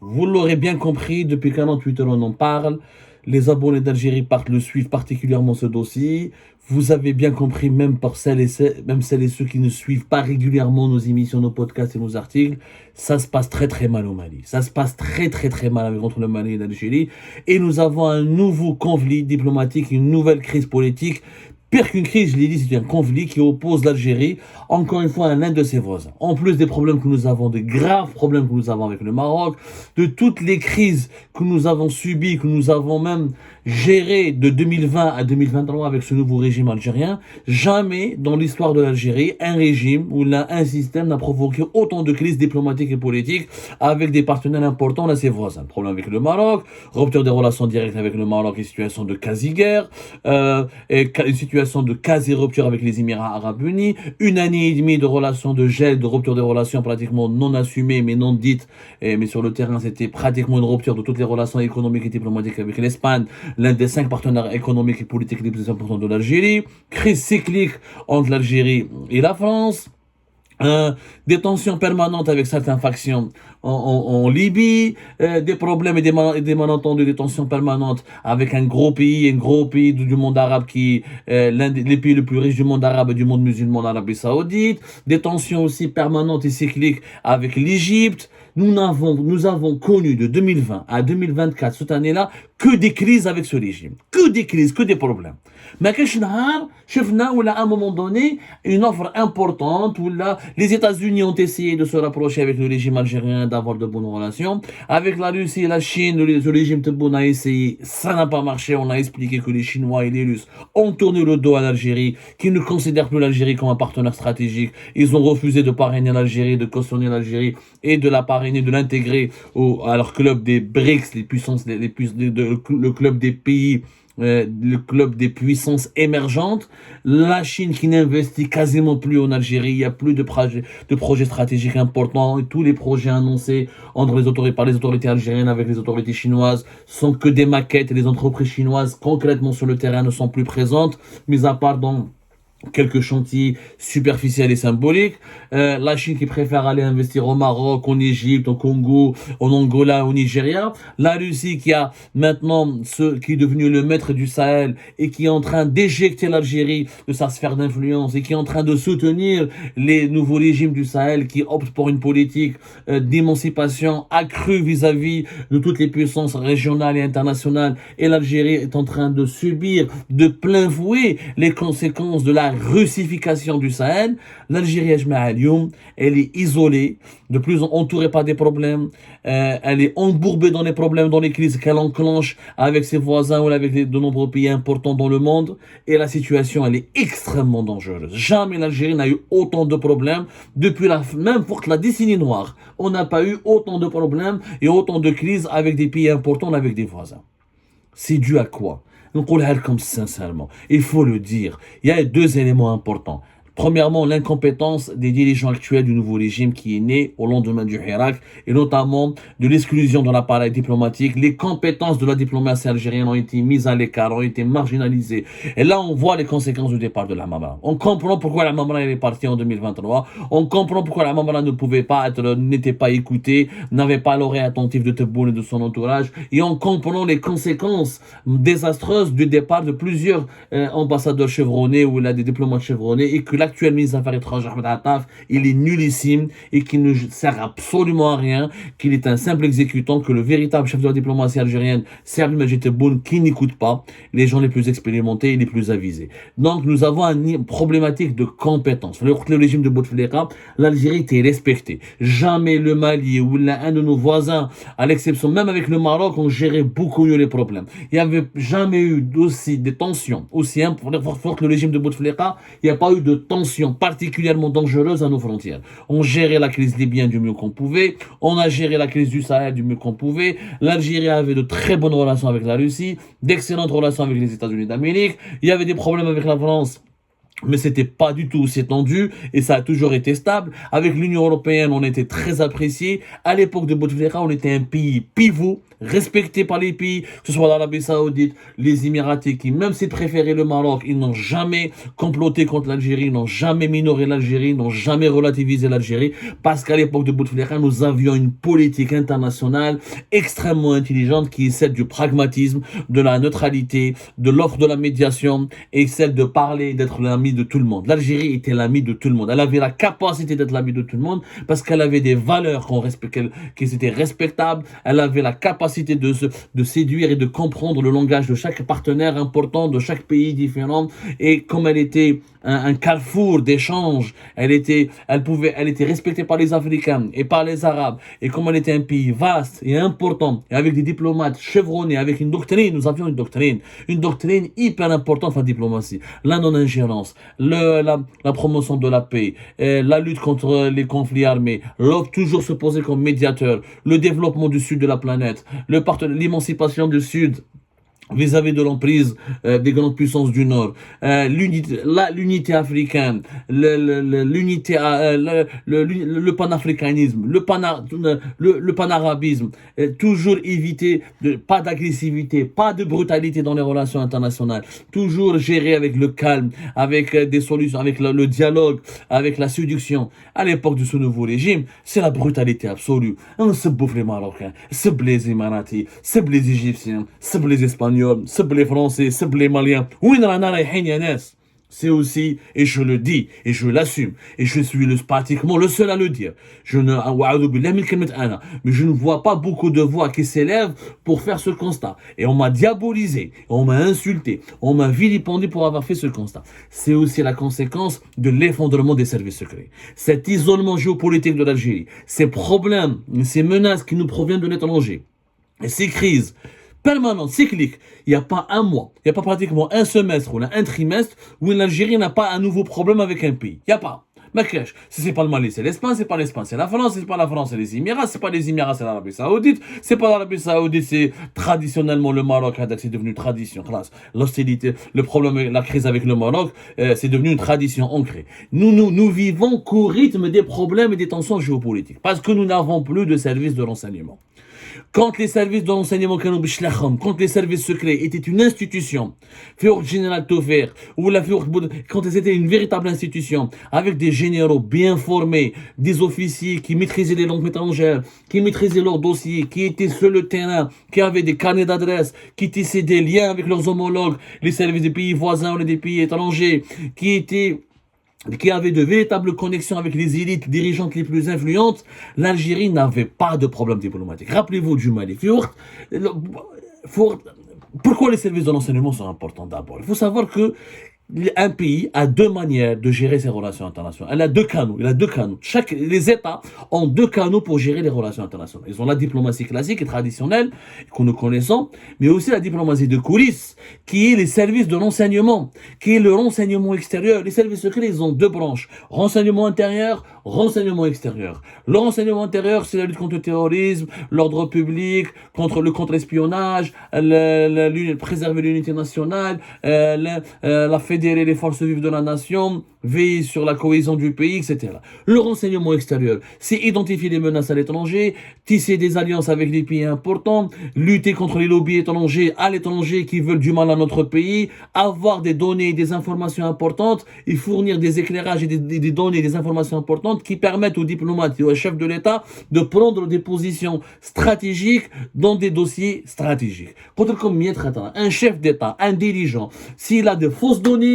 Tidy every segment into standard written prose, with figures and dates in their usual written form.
Vous l'aurez bien compris, depuis 48 heures on en parle. Les abonnés d'Algérie partent le suivre particulièrement ce dossier. Vous avez bien compris, même celles et ceux qui ne suivent pas régulièrement nos émissions, nos podcasts et nos articles, ça se passe très très mal au Mali. Ça se passe très très très mal entre le Mali et l'Algérie. Et nous avons un nouveau conflit diplomatique, une nouvelle crise politique. Pire qu'une crise, je l'ai dit, c'est un conflit qui oppose l'Algérie, encore une fois, à l'un de ses voisins. En plus des problèmes que nous avons, de graves problèmes que nous avons avec le Maroc, de toutes les crises que nous avons subies, que nous avons même gérées de 2020 à 2023 avec ce nouveau régime algérien, jamais dans l'histoire de l'Algérie, un régime ou un système n'a provoqué autant de crises diplomatiques et politiques avec des partenaires importants à ses voisins. Problème avec le Maroc, rupture des relations directes avec le Maroc et situation de quasi-guerre, et une situation de quasi-rupture avec les Émirats Arabes Unis, une année et demie de relations de gel, de rupture des relations pratiquement non assumées mais non dites, mais sur le terrain c'était pratiquement une rupture de toutes les relations économiques et diplomatiques avec l'Espagne, l'un des 5 partenaires économiques et politiques les plus importants de l'Algérie, crise cyclique entre l'Algérie et la France, des tensions permanentes avec certaines factions en Libye, des problèmes et des malentendus, des tensions permanentes avec un gros pays du monde arabe qui est l'un des pays les plus riches du monde arabe et du monde musulman, l'Arabie Saoudite, des tensions aussi permanentes et cycliques avec l'Égypte. Nous avons connu de 2020 à 2024, cette année-là, que des crises avec ce régime. Que des crises, que des problèmes. Mais à un moment donné, une offre importante où là, les États-Unis ont essayé de se rapprocher avec le régime algérien, d'avoir de bonnes relations. Avec la Russie et la Chine, le régime Tebboune a essayé, ça n'a pas marché. On a expliqué que les Chinois et les Russes ont tourné le dos à l'Algérie, qui ne considèrent plus l'Algérie comme un partenaire stratégique. Ils ont refusé de parrainer l'Algérie, de cautionner l'Algérie et de la parrainer, de l'intégrer à leur club des BRICS, le club des pays, le club des puissances émergentes. La Chine qui n'investit quasiment plus en Algérie, il n'y a plus de projets stratégiques importants, et tous les projets annoncés par les autorités algériennes avec les autorités chinoises sont que des maquettes, et les entreprises chinoises concrètement sur le terrain ne sont plus présentes, mis à part dans quelques chantiers superficiels et symboliques. La Chine qui préfère aller investir au Maroc, en Égypte, au Congo, en Angola, au Nigeria. La Russie qui a maintenant qui est devenu le maître du Sahel et qui est en train d'éjecter l'Algérie de sa sphère d'influence et qui est en train de soutenir les nouveaux régimes du Sahel qui optent pour une politique d'émancipation accrue vis-à-vis de toutes les puissances régionales et internationales. Et l'Algérie est en train de subir de plein fouet les conséquences de la russification du Sahel. L'Algérie, elle est isolée, de plus entourée par des problèmes, elle est embourbée dans les problèmes, dans les crises qu'elle enclenche avec ses voisins ou avec de nombreux pays importants dans le monde, et la situation, elle est extrêmement dangereuse. Jamais l'Algérie n'a eu autant de problèmes depuis même pour la décennie noire. On n'a pas eu autant de problèmes et autant de crises avec des pays importants, avec des voisins. C'est dû à quoi? Comme sincèrement, il faut le dire, il y a 2 éléments importants. Premièrement, l'incompétence des dirigeants actuels du nouveau régime qui est né au lendemain du Hirak, et notamment de l'exclusion de l'appareil diplomatique. Les compétences de la diplomatie algérienne ont été mises à l'écart, ont été marginalisées. Et là, on voit les conséquences du départ de la Mamra. On comprend pourquoi la Mamra est partie en 2023. On comprend pourquoi la Mamra n'était pas écoutée, n'avait pas l'oreille attentive de Tebboune et de son entourage. Et on comprend les conséquences désastreuses du départ de plusieurs ambassadeurs chevronnés ou des diplomates chevronnés, et que l'actuel ministre des Affaires étrangères, Ahmed Attaf, il est nullissime et qu'il ne sert absolument à rien, qu'il est un simple exécutant, que le véritable chef de la diplomatie algérienne, c'est Abdelmadjid Tebboune, qui n'écoute pas les gens les plus expérimentés et les plus avisés. Donc nous avons une problématique de compétence. Le régime de Bouteflika, l'Algérie était respectée. Jamais le Mali ou un de nos voisins, à l'exception même avec le Maroc, ont géré beaucoup mieux les problèmes. Il n'y avait jamais eu des tensions aussi fortes que le régime de Bouteflika. Il n'y a pas eu de tensions particulièrement dangereuses à nos frontières. On gérait la crise libyenne du mieux qu'on pouvait, on a géré la crise du Sahel du mieux qu'on pouvait. L'Algérie avait de très bonnes relations avec la Russie, d'excellentes relations avec les États-Unis d'Amérique. Il y avait des problèmes avec la France mais c'était pas du tout aussi tendu et ça a toujours été stable. Avec l'Union européenne, on était très apprécié. À l'époque de Bouteflika, on était un pays pivot, respecté par les pays, que ce soit l'Arabie Saoudite, les Émiratis, qui même s'ils préféraient le Maroc, ils n'ont jamais comploté contre l'Algérie, n'ont jamais minoré l'Algérie, n'ont jamais relativisé l'Algérie, parce qu'à l'époque de Bouteflika, nous avions une politique internationale extrêmement intelligente qui est celle du pragmatisme, de la neutralité, de l'offre de la médiation et celle de parler, d'être l'ami de tout le monde. L'Algérie était l'ami de tout le monde. Elle avait la capacité d'être l'ami de tout le monde parce qu'elle avait des valeurs qui étaient respectables. Elle avait la capacité de séduire et de comprendre le langage de chaque partenaire important, de chaque pays différent. Et comme elle était un carrefour d'échanges, elle était respectée par les Africains et par les Arabes. Et comme elle était un pays vaste et important, et avec des diplomates chevronnés, avec une doctrine, nous avions une doctrine hyper importante en diplomatie. La non-ingérence, la promotion de la paix, la lutte contre les conflits armés, l'autre toujours se poser comme médiateur, le développement du sud de la planète, l'émancipation du sud vis-à-vis de l'emprise des grandes puissances du Nord, l'unité africaine, l'unité, le panafricanisme, le panarabisme, toujours éviter pas d'agressivité, pas de brutalité dans les relations internationales, toujours gérer avec le calme, avec des solutions, avec le dialogue, avec la séduction. À l'époque de ce nouveau régime, c'est la brutalité absolue. On se bouffe les Marocains, se bouffe les Émiratis, se bouffe les Égyptiens, se bouffe les Espagnols, سب les Français, سب les Maliens. وين رانا رايحين يا ناس؟ C'est aussi, et je le dis, et je l'assume, et je suis pratiquement le seul à le dire. Mais je ne vois pas beaucoup de voix qui s'élèvent pour faire ce constat. Et on m'a diabolisé, on m'a insulté, on m'a vilipendé pour avoir fait ce constat. C'est aussi la conséquence de l'effondrement des services secrets. Cet isolement géopolitique de l'Algérie, ces problèmes, ces menaces qui nous proviennent de l'étranger, et ces crises permanente, cyclique. Il n'y a pas un mois, il n'y a pas pratiquement un semestre ou un trimestre où l'Algérie n'a pas un nouveau problème avec un pays. Il n'y a pas. Mais cache, si c'est pas le Mali, c'est l'Espagne, c'est pas l'Espagne, c'est la France, c'est pas la France, c'est les Émirats, c'est pas les Émirats, c'est l'Arabie Saoudite, c'est pas l'Arabie Saoudite, c'est traditionnellement le Maroc, c'est devenu tradition. L'hostilité, le problème, la crise avec le Maroc, c'est devenu une tradition ancrée. Nous vivons qu'au rythme des problèmes et des tensions géopolitiques, parce que nous n'avons plus de services de renseignement. Quand les services de renseignement, quand les services secrets étaient une institution, Général Taufer, quand ils étaient une véritable institution, avec des généraux bien formés, des officiers qui maîtrisaient les langues étrangères, qui maîtrisaient leurs dossiers, qui étaient sur le terrain, qui avaient des carnets d'adresses, qui tissaient des liens avec leurs homologues, les services des pays voisins ou des pays étrangers, qui avait de véritables connexions avec les élites dirigeantes les plus influentes, l'Algérie n'avait pas de problème diplomatique. Rappelez-vous du Mali. Pourquoi les services de renseignement sont importants d'abord? Il faut savoir que un pays a deux manières de gérer ses relations internationales. Il a deux canaux. Les États ont deux canaux pour gérer les relations internationales. Ils ont la diplomatie classique et traditionnelle que nous connaissons, mais aussi la diplomatie de coulisses, qui est les services de renseignement, qui est le renseignement extérieur. Les services secrets, ils ont deux branches. Renseignement intérieur, renseignement extérieur. Le renseignement intérieur, c'est la lutte contre le terrorisme, l'ordre public, contre le contre-espionnage, préserver l'unité nationale, la fédérer les forces vives de la nation, veiller sur la cohésion du pays, etc. Le renseignement extérieur, c'est identifier les menaces à l'étranger, tisser des alliances avec des pays importants, lutter contre les lobbies étrangers à l'étranger qui veulent du mal à notre pays, avoir des données et des informations importantes et fournir des éclairages et des données et des informations importantes qui permettent aux diplomates et aux chefs de l'État de prendre des positions stratégiques dans des dossiers stratégiques. Un chef d'État, un dirigeant, s'il a de fausses données,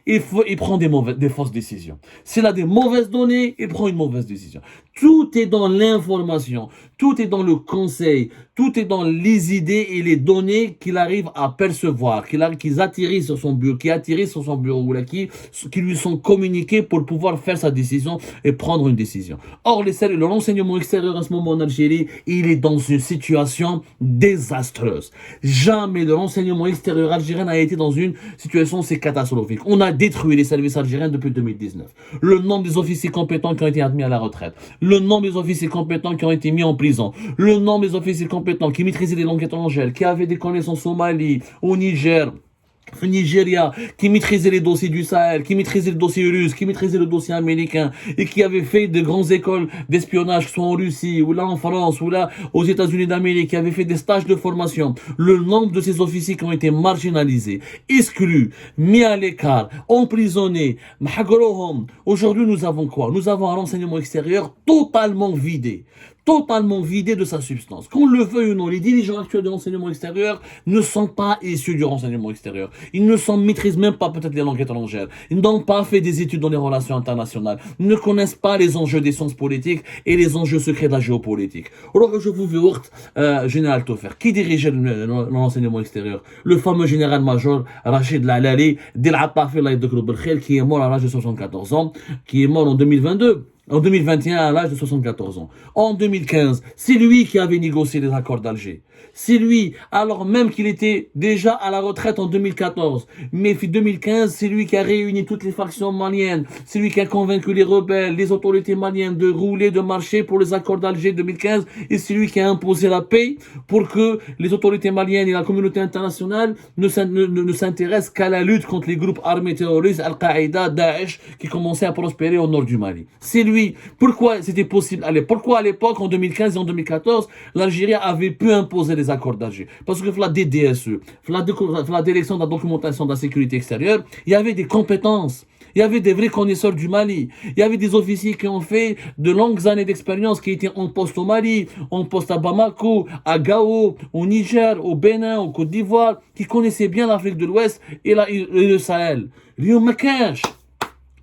il prend des fausses décisions. S'il a des mauvaises données, il prend une mauvaise décision. Tout est dans l'information, tout est dans le conseil, tout est dans les idées et les données qu'il arrive à percevoir, qu'ils atterrissent sur son bureau, ou qui lui sont communiquées pour pouvoir faire sa décision et prendre une décision. Or, le renseignement extérieur en ce moment en Algérie, il est dans une situation désastreuse. Jamais le renseignement extérieur algérien n'a été dans une situation aussi catastrophique. On a détruit les services algériens depuis 2019. Le nombre des officiers compétents qui ont été admis à la retraite, le nombre des officiers compétents qui ont été mis en prison, le nombre des officiers compétents qui maîtrisaient les langues étrangères, qui avaient des connaissances au Mali, au Niger, Nigeria, qui maîtrisait les dossiers du Sahel, qui maîtrisait le dossier russe, qui maîtrisait le dossier américain, et qui avait fait de grandes écoles d'espionnage, que ce soit en Russie, ou là en France, ou là aux États-Unis d'Amérique, qui avait fait des stages de formation. Le nombre de ces officiers qui ont été marginalisés, exclus, mis à l'écart, emprisonnés, aujourd'hui nous avons quoi? Nous avons un renseignement extérieur totalement vidé. Totalement vidé de sa substance. Qu'on le veuille ou non, les dirigeants actuels de l'enseignement extérieur ne sont pas issus du renseignement extérieur. Ils ne maîtrisent même pas peut-être les langues étrangères. Ils n'ont pas fait des études dans les relations internationales. Ils ne connaissent pas les enjeux des sciences politiques et les enjeux secrets de la géopolitique. Alors je vous veux général Toffer, qui dirigeait l'enseignement extérieur? Le fameux général-major Rachid Lalali, qui est mort à l'âge de 74 ans, qui est mort en 2022. En 2021, à l'âge de 74 ans. En 2015, c'est lui qui avait négocié les accords d'Alger. C'est lui, alors même qu'il était déjà à la retraite en 2014. Mais 2015, c'est lui qui a réuni toutes les factions maliennes. C'est lui qui a convaincu les rebelles, les autorités maliennes de rouler, de marcher pour les accords d'Alger 2015. Et c'est lui qui a imposé la paix pour que les autorités maliennes et la communauté internationale ne s'intéressent qu'à la lutte contre les groupes armés terroristes, Al-Qaïda, Daesh, qui commençaient à prospérer au nord du Mali. C'est lui. Pourquoi c'était possible? Pourquoi à l'époque, en 2015 et en 2014, l'Algérie avait pu imposer les accords d'Alger? Parce que la DDSE, la direction de la documentation de la sécurité extérieure, il y avait des compétences. Il y avait des vrais connaisseurs du Mali. Il y avait des officiers qui ont fait de longues années d'expérience, qui étaient en poste au Mali, en poste à Bamako, à Gao, au Niger, au Bénin, au Côte d'Ivoire, qui connaissaient bien l'Afrique de l'Ouest et le Sahel. اليوم ما كانش.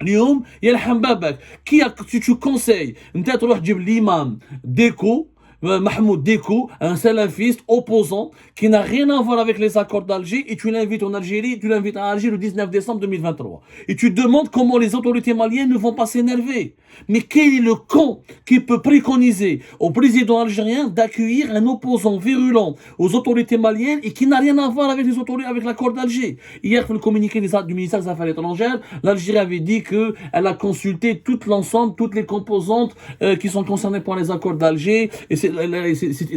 اليوم يلحم بابك كي tu conseilles انت تروح تجيب l'imam Déco, Mahmoud Déco, un salafiste opposant qui n'a rien à voir avec les accords d'Alger, et tu l'invites en Algérie, tu l'invites à Alger le 19 décembre 2023. Et tu te demandes comment les autorités maliennes ne vont pas s'énerver. Mais quel est le con qui peut préconiser au président algérien d'accueillir un opposant virulent aux autorités maliennes et qui n'a rien à voir avec les autorités, avec l'accord d'Alger? Hier, le communiqué du ministère des Affaires étrangères, l'Algérie avait dit qu'elle a consulté tout l'ensemble, toutes les composantes qui sont concernées par les accords d'Alger, et c'est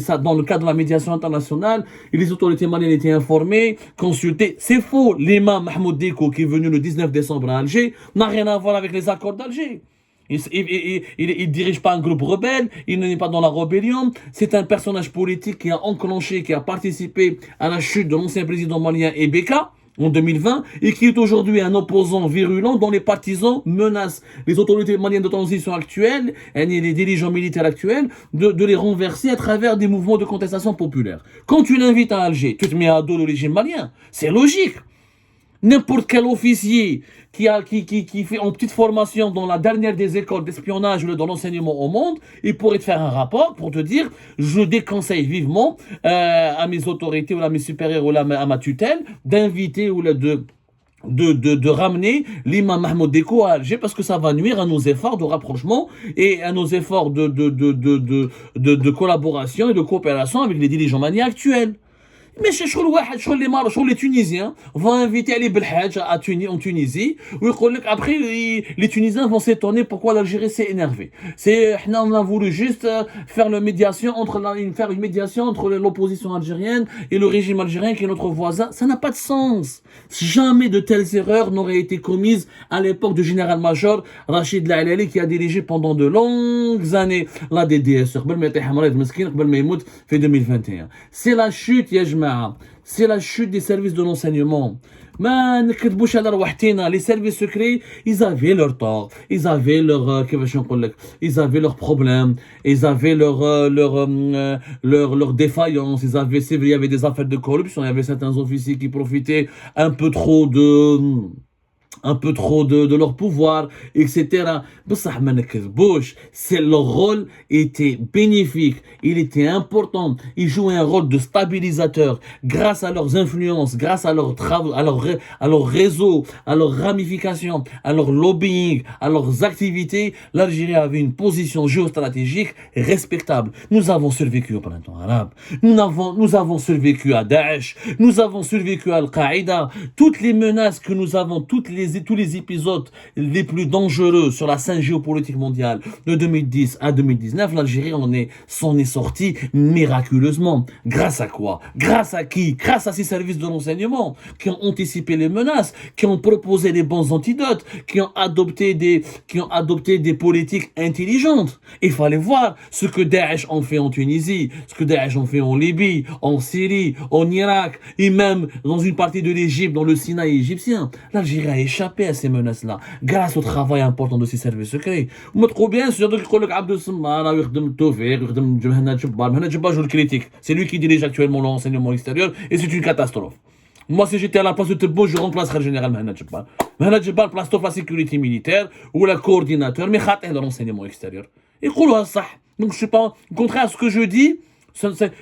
ça dans le cadre de la médiation internationale, et les autorités maliennes étaient informées, consultées. C'est faux. L'imam Mahmoud Déco, qui est venu le 19 décembre à Alger, n'a rien à voir avec les accords d'Alger. Il dirige pas un groupe rebelle, il n'est pas dans la rébellion. C'est un personnage politique qui a enclenché, qui a participé à la chute de l'ancien président malien Ebeka en 2020, et qui est aujourd'hui un opposant virulent dont les partisans menacent les autorités maliennes de transition actuelles et les dirigeants militaires actuels de les renverser à travers des mouvements de contestation populaire. Quand tu l'invites à Alger, tu te mets à dos le régime malien. C'est logique. N'importe quel officier qui fait en petite formation dans la dernière des écoles d'espionnage ou dans l'enseignement au monde, il pourrait te faire un rapport pour te dire: je déconseille vivement à mes autorités ou à mes supérieurs ou à ma tutelle d'inviter ou de ramener l'imam Mahmoud Déco à Alger, parce que ça va nuire à nos efforts de rapprochement et à nos efforts de collaboration et de coopération avec les dirigeants maliens actuels. Mais les Tunisiens vont inviter Ali Belhadj en Tunisie, après les Tunisiens vont s'étonner pourquoi l'Algérie s'est énervée. On a voulu juste faire une médiation entre l'opposition algérienne et le régime algérien qui est notre voisin. Ça n'a pas de sens. Jamais de telles erreurs n'auraient été commises à l'époque du général-major Rachid Lalali, qui a dirigé pendant de longues années la DDS fait 2021. C'est la chute, c'est la chute des services de l'enseignement. Les services secrets, ils avaient leur tort, ils avaient leurs problèmes, ils avaient leurs défaillances, il y avait des affaires de corruption, il y avait certains officiers qui profitaient un peu trop de leur pouvoir, etc. Leur rôle était bénéfique, il était important, ils jouaient un rôle de stabilisateur grâce à leurs influences, grâce à leurs travaux, à leur réseau, à leurs ramifications, à leur lobbying, à leurs activités. L'Algérie avait une position géostratégique respectable. Nous avons survécu au printemps arabe, nous avons survécu à Daesh, nous avons survécu à Al-Qaïda. Toutes les menaces que nous avons, toutes les tous les épisodes les plus dangereux sur la scène géopolitique mondiale de 2010 à 2019, l'Algérie s'en est sortie miraculeusement. Grâce à quoi? Grâce à qui? Grâce à ces services de renseignement qui ont anticipé les menaces, qui ont proposé les bons antidotes, qui ont adopté des politiques intelligentes. Il fallait voir ce que Daesh ont fait en Tunisie, ce que Daesh ont fait en Libye, en Syrie, en Irak, et même dans une partie de l'Égypte, dans le Sinaï égyptien. L'Algérie a échappé à ces menaces-là, grâce au travail important de ses services secrets. Bien sûr, je le critique. C'est lui qui dirige actuellement le renseignement extérieur, et c'est une catastrophe. Moi, si j'étais à la place de Tebboune, je remplacerais le général Mohamed Jebbar. Mohamed Jebbar place la sécurité militaire ou le coordinateur, mais khaté le renseignement extérieur. Et ça. Donc, je ne suis pas, contraire à ce que je dis,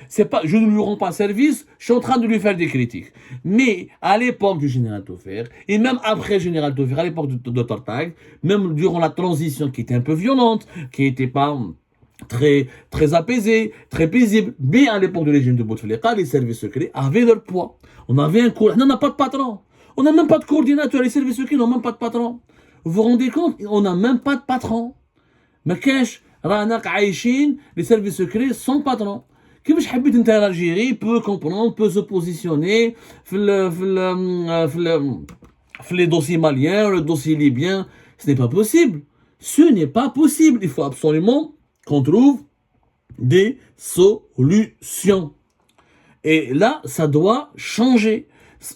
c'est pas, je ne lui rends pas service, je suis en train de lui faire des critiques. Mais à l'époque du général Toffer, et même après le général Toffer, à l'époque de Tortag, même durant la transition qui était un peu violente, qui n'était pas très apaisée, très paisible, mais à l'époque du régime de Bouteflika, les services secrets avaient leur poids. On avait un coordinateur, on n'a pas de patron. On n'a même pas de coordinateur, les services secrets n'ont même pas de patron. Vous vous rendez compte? On n'a même pas de patron. Mais qu'est-ce les services secrets sans patron. كيفاش حبيت انت l'Algérie peut comprendre, peut se positionner في les dossiers maliens, le dossier libyen? Ce n'est pas possible. Ce n'est pas possible. Il faut absolument qu'on trouve des solutions. Et là, ça doit changer.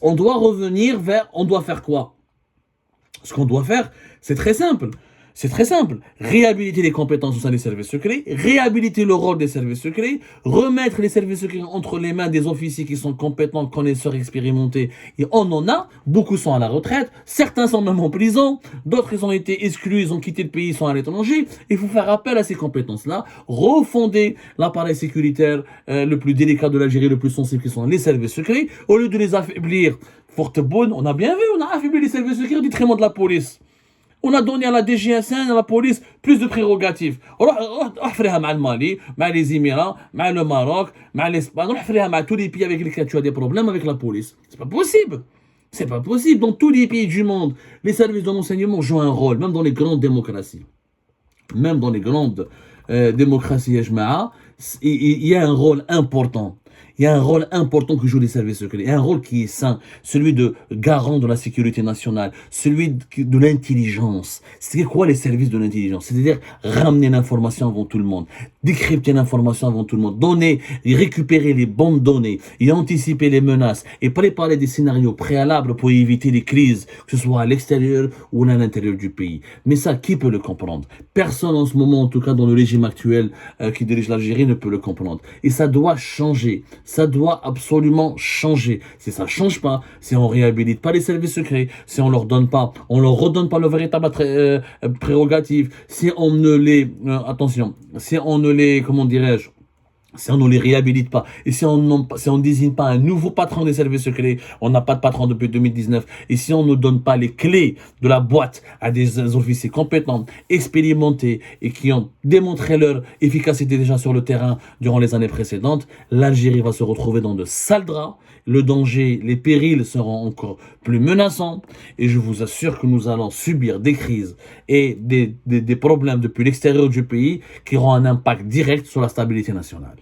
On doit revenir vers... On doit faire quoi? Ce qu'on doit faire, c'est très simple. C'est très simple. Réhabiliter les compétences au sein des services secrets, réhabiliter le rôle des services secrets, remettre les services secrets entre les mains des officiers qui sont compétents, connaisseurs, expérimentés. Et on en a. Beaucoup sont à la retraite. Certains sont même en prison. D'autres, ils ont été exclus, ils ont quitté le pays, ils sont à l'étranger. Il faut faire appel à ces compétences-là, refonder l'appareil sécuritaire le plus délicat de l'Algérie, le plus sensible, qui sont les services secrets. Au lieu de les affaiblir, Fortebonne, on a bien vu, on a affaibli les services secrets au détriment de la police. On a donné à la DGSN, à la police, plus de prérogatives. On a fait avec le Mali, avec les Émirats, avec le Maroc, avec l'Espagne. On a fait avec tous les pays avec lesquels tu as des problèmes avec la police. C'est pas possible. C'est pas possible. Dans tous les pays du monde, les services de renseignement jouent un rôle, même dans les grandes démocraties. Même dans les grandes démocraties, il y a un rôle important. Il y a un rôle important que jouent les services secrets. Il y a un rôle qui est sain, celui de garant de la sécurité nationale, celui de l'intelligence. C'est quoi les services de l'intelligence? C'est-à-dire ramener l'information avant tout le monde, décrypter l'information avant tout le monde, donner et récupérer les bonnes données et anticiper les menaces et préparer des scénarios préalables pour éviter les crises, que ce soit à l'extérieur ou à l'intérieur du pays. Mais ça, qui peut le comprendre? Personne en ce moment, en tout cas dans le régime actuel qui dirige l'Algérie, ne peut le comprendre. Et ça doit changer. Ça doit absolument changer. Si ça change pas, si on réhabilite pas les services secrets, si on leur redonne pas le véritable prérogative, si on ne les, si on ne les, comment dirais-je, si on ne les réhabilite pas, et si on désigne pas un nouveau patron des services secrets, on n'a pas de patron depuis 2019, et si on ne donne pas les clés de la boîte à des officiers compétents, expérimentés, et qui ont démontré leur efficacité déjà sur le terrain durant les années précédentes, l'Algérie va se retrouver dans de sales draps, le danger, les périls seront encore plus menaçants, et je vous assure que nous allons subir des crises et des problèmes depuis l'extérieur du pays qui auront un impact direct sur la stabilité nationale.